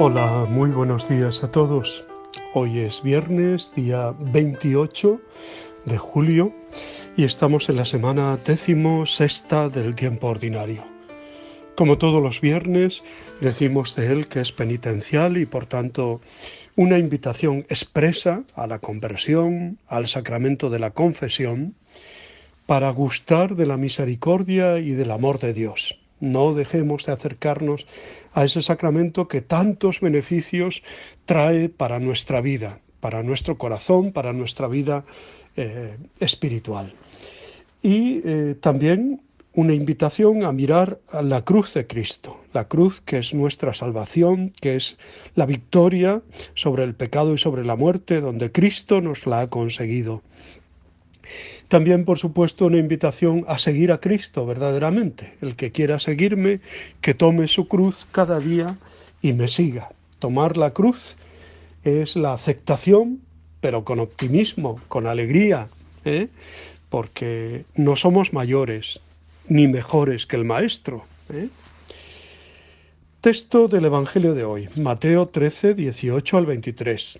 Hola, muy buenos días a todos. Hoy es viernes, día 28 de julio, y estamos en la semana 16ª del tiempo ordinario. Como todos los viernes, decimos de él que es penitencial y por tanto una invitación expresa a la conversión, al sacramento de la confesión, para gustar de la misericordia y del amor de Dios. No dejemos de acercarnos a ese sacramento que tantos beneficios trae para nuestra vida, para nuestro corazón, para nuestra vida espiritual. Y también una invitación a mirar a la cruz de Cristo, la cruz que es nuestra salvación, que es la victoria sobre el pecado y sobre la muerte, donde Cristo nos la ha conseguido. También, por supuesto, una invitación a seguir a Cristo verdaderamente. El que quiera seguirme, que tome su cruz cada día y me siga. Tomar la cruz es la aceptación, pero con optimismo, con alegría, porque no somos mayores ni mejores que el Maestro. Texto del Evangelio de hoy, Mateo 13, 18 al 23.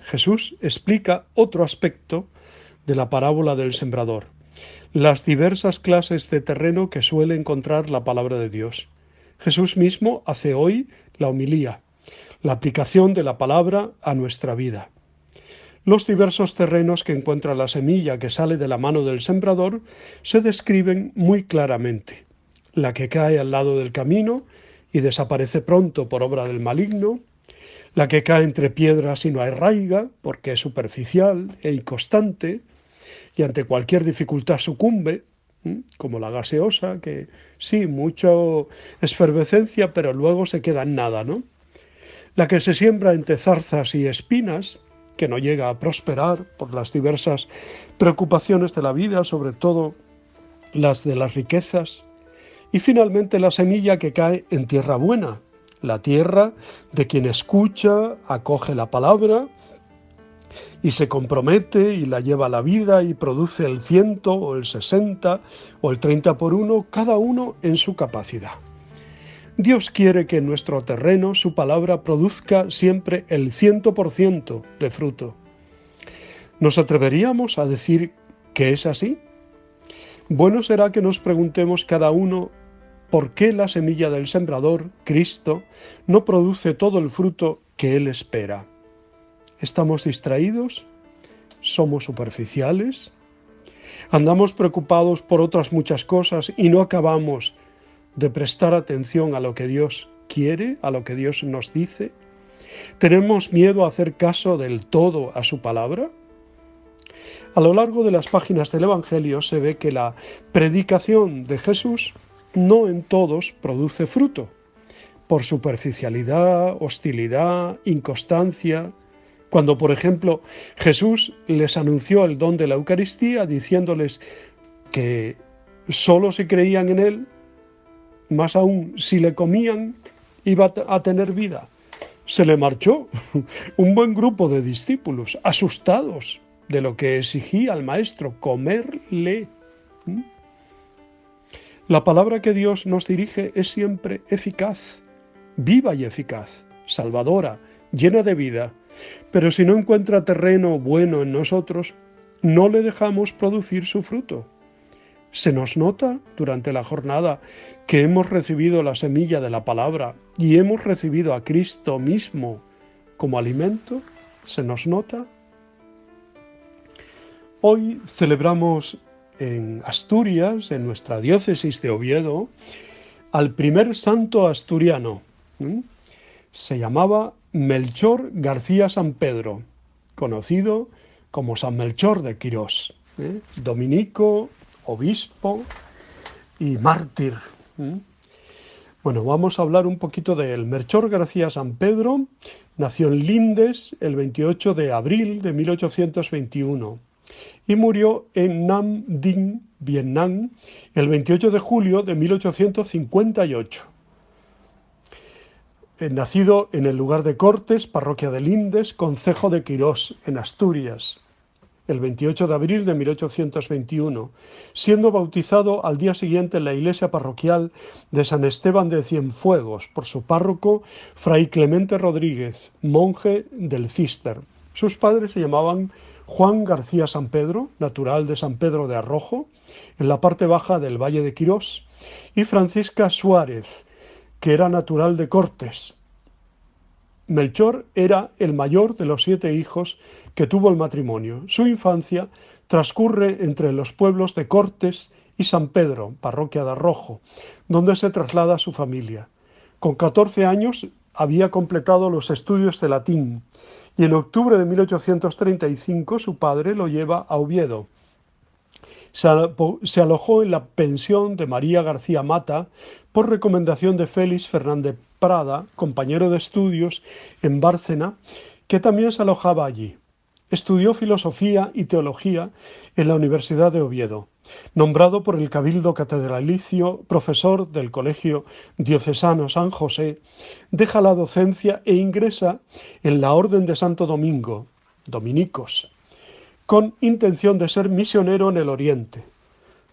Jesús explica otro aspecto de la parábola del sembrador, las diversas clases de terreno que suele encontrar la palabra de Dios. Jesús mismo hace hoy la homilía, la aplicación de la palabra a nuestra vida. Los diversos terrenos que encuentra la semilla que sale de la mano del sembrador se describen muy claramente. La que cae al lado del camino y desaparece pronto por obra del maligno, la que cae entre piedras y no arraiga, porque es superficial e inconstante, y ante cualquier dificultad sucumbe, como la gaseosa, que sí, mucha efervescencia, pero luego se queda en nada, ¿no? La que se siembra entre zarzas y espinas, que no llega a prosperar por las diversas preocupaciones de la vida, sobre todo las de las riquezas, y finalmente la semilla que cae en tierra buena, la tierra de quien escucha, acoge la palabra y se compromete y la lleva a la vida y produce el 100 o el 60 o el 30 por uno, cada uno en su capacidad. Dios quiere que en nuestro terreno su palabra produzca siempre el 100% de fruto. ¿Nos atreveríamos a decir que es así? Bueno será que nos preguntemos cada uno por qué la semilla del sembrador, Cristo, no produce todo el fruto que Él espera. ¿Estamos distraídos? ¿Somos superficiales? ¿Andamos preocupados por otras muchas cosas y no acabamos de prestar atención a lo que Dios quiere, a lo que Dios nos dice? ¿Tenemos miedo a hacer caso del todo a su palabra? A lo largo de las páginas del Evangelio se ve que la predicación de Jesús no en todos produce fruto, por superficialidad, hostilidad, inconstancia. Cuando, por ejemplo, Jesús les anunció el don de la Eucaristía diciéndoles que solo si creían en Él, más aún si le comían, iba a tener vida, se le marchó un buen grupo de discípulos, asustados de lo que exigía al Maestro, comerle. La palabra que Dios nos dirige es siempre eficaz, viva y eficaz, salvadora, llena de vida. Pero si no encuentra terreno bueno en nosotros, no le dejamos producir su fruto. Se nos nota durante la jornada que hemos recibido la semilla de la palabra y hemos recibido a Cristo mismo como alimento. ¿Se nos nota? Hoy celebramos en Asturias, en nuestra diócesis de Oviedo, al primer santo asturiano. Se llamaba Melchor García San Pedro, conocido como San Melchor de Quirós, dominico, obispo y mártir. Bueno, vamos a hablar un poquito de él. Melchor García San Pedro nació en Lindes el 28 de abril de 1821 y murió en Nam Dinh, Vietnam, el 28 de julio de 1858. Nacido en el lugar de Cortes, parroquia de Lindes, concejo de Quirós, en Asturias. el 28 de abril de 1821, siendo bautizado al día siguiente en la iglesia parroquial de San Esteban de Cienfuegos por su párroco, Fray Clemente Rodríguez, monje del Císter. Sus padres se llamaban Juan García San Pedro, natural de San Pedro de Arrojo, en la parte baja del Valle de Quirós, y Francisca Suárez, que era natural de Cortes. Melchor era el mayor de los 7 hijos que tuvo el matrimonio. Su infancia transcurre entre los pueblos de Cortes y San Pedro, parroquia de Arrojo, donde se traslada su familia. Con 14 años había completado los estudios de latín y en octubre de 1835 su padre lo lleva a Oviedo. Se alojó en la pensión de María García Mata por recomendación de Félix Fernández Prada, compañero de estudios en Bárcena, que también se alojaba allí. Estudió filosofía y teología en la Universidad de Oviedo. Nombrado por el Cabildo Catedralicio profesor del Colegio Diocesano San José, deja la docencia e ingresa en la Orden de Santo Domingo, dominicos, con intención de ser misionero en el Oriente,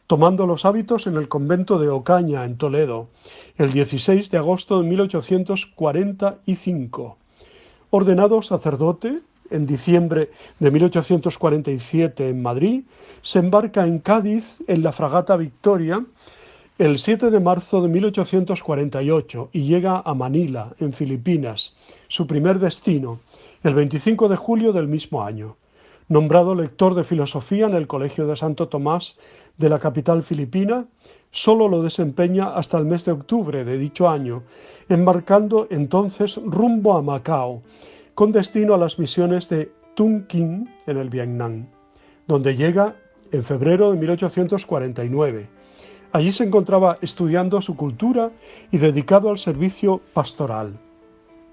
tomando los hábitos en el convento de Ocaña, en Toledo, el 16 de agosto de 1845. Ordenado sacerdote en diciembre de 1847 en Madrid, se embarca en Cádiz en la fragata Victoria el 7 de marzo de 1848 y llega a Manila, en Filipinas, su primer destino, el 25 de julio del mismo año. Nombrado lector de filosofía en el Colegio de Santo Tomás de la capital filipina, solo lo desempeña hasta el mes de octubre de dicho año, embarcando entonces rumbo a Macao, con destino a las misiones de Tonkin en el Vietnam, donde llega en febrero de 1849. Allí se encontraba estudiando su cultura y dedicado al servicio pastoral.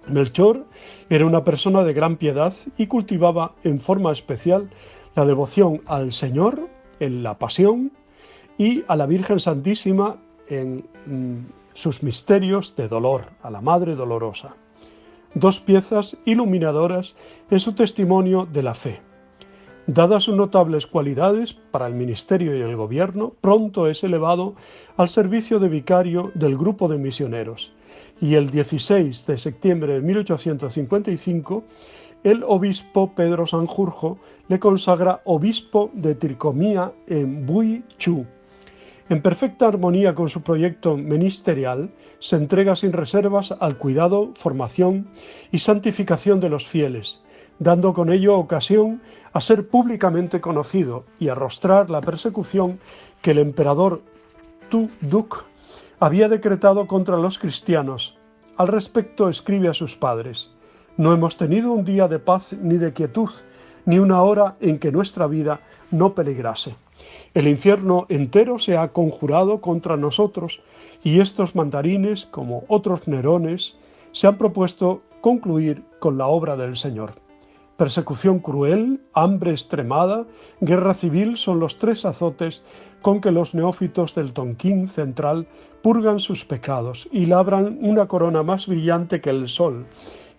Melchor era una persona de gran piedad y cultivaba en forma especial la devoción al Señor en la Pasión y a la Virgen Santísima en sus misterios de dolor, a la Madre Dolorosa. 2 piezas iluminadoras en su testimonio de la fe. Dadas sus notables cualidades para el ministerio y el gobierno, pronto es elevado al servicio de vicario del grupo de misioneros. Y el 16 de septiembre de 1855, el obispo Pedro Sanjurjo le consagra obispo de Tricomía en Bui Chu. En perfecta armonía con su proyecto ministerial, se entrega sin reservas al cuidado, formación y santificación de los fieles, dando con ello ocasión a ser públicamente conocido y arrostrar la persecución que el emperador Tu Duc había decretado contra los cristianos. Al respecto escribe a sus padres: «No hemos tenido un día de paz ni de quietud, ni una hora en que nuestra vida no peligrase. El infierno entero se ha conjurado contra nosotros y estos mandarines, como otros Nerones, se han propuesto concluir con la obra del Señor. Persecución cruel, hambre extremada, guerra civil son los 3 azotes con que los neófitos del Tonkin central purgan sus pecados y labran una corona más brillante que el sol,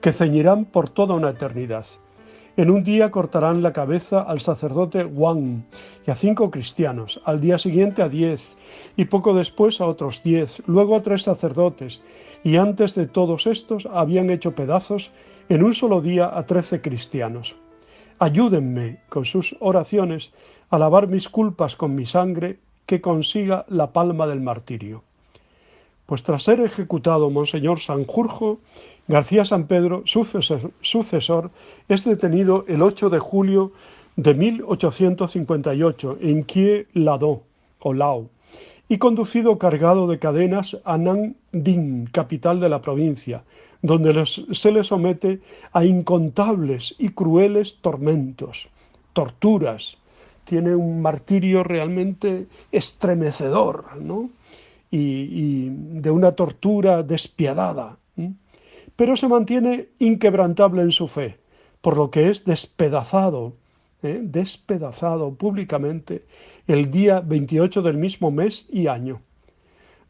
que ceñirán por toda una eternidad. En un día cortarán la cabeza al sacerdote Wang y a 5 cristianos, al día siguiente a 10, y poco después a otros 10, luego a 3 sacerdotes, y antes de todos estos habían hecho pedazos en un solo día a 13 cristianos. Ayúdenme con sus oraciones a lavar mis culpas con mi sangre, que consiga la palma del martirio». Pues tras ser ejecutado Monseñor Sanjurjo, García San Pedro, sucesor, es detenido el 8 de julio de 1858 en Kie Lado, o Lao, y conducido cargado de cadenas a Nam Dinh, capital de la provincia, donde se le somete a incontables y crueles tormentos, torturas. Tiene un martirio realmente estremecedor, ¿no? Y de una tortura despiadada, pero se mantiene inquebrantable en su fe, por lo que es despedazado públicamente el día 28 del mismo mes y año.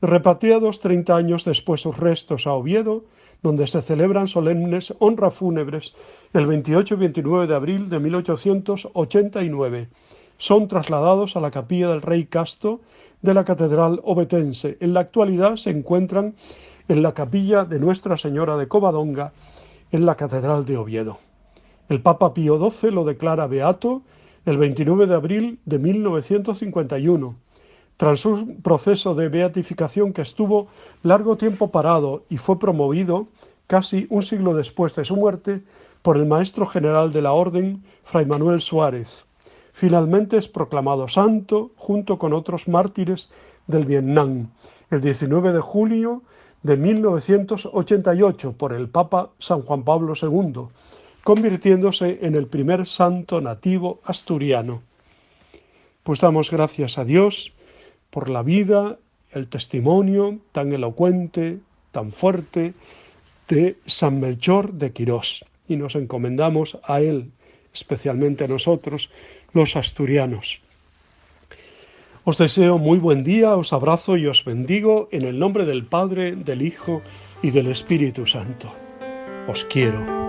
Repatriados 30 años después sus restos a Oviedo, donde se celebran solemnes honras fúnebres el 28 y 29 de abril de 1889. Son trasladados a la capilla del Rey Casto de la Catedral Ovetense. En la actualidad se encuentran en la capilla de Nuestra Señora de Covadonga, en la Catedral de Oviedo. El Papa Pío XII lo declara beato el 29 de abril de 1951. Tras un proceso de beatificación que estuvo largo tiempo parado y fue promovido casi un siglo después de su muerte por el maestro general de la Orden, Fray Manuel Suárez. Finalmente es proclamado santo junto con otros mártires del Vietnam el 19 de julio de 1988 por el Papa San Juan Pablo II, convirtiéndose en el primer santo nativo asturiano. Pues damos gracias a Dios por la vida, el testimonio tan elocuente, tan fuerte de San Melchor de Quirós, y nos encomendamos a él, especialmente a nosotros, los asturianos. Os deseo muy buen día, os abrazo y os bendigo en el nombre del Padre, del Hijo y del Espíritu Santo. Os quiero.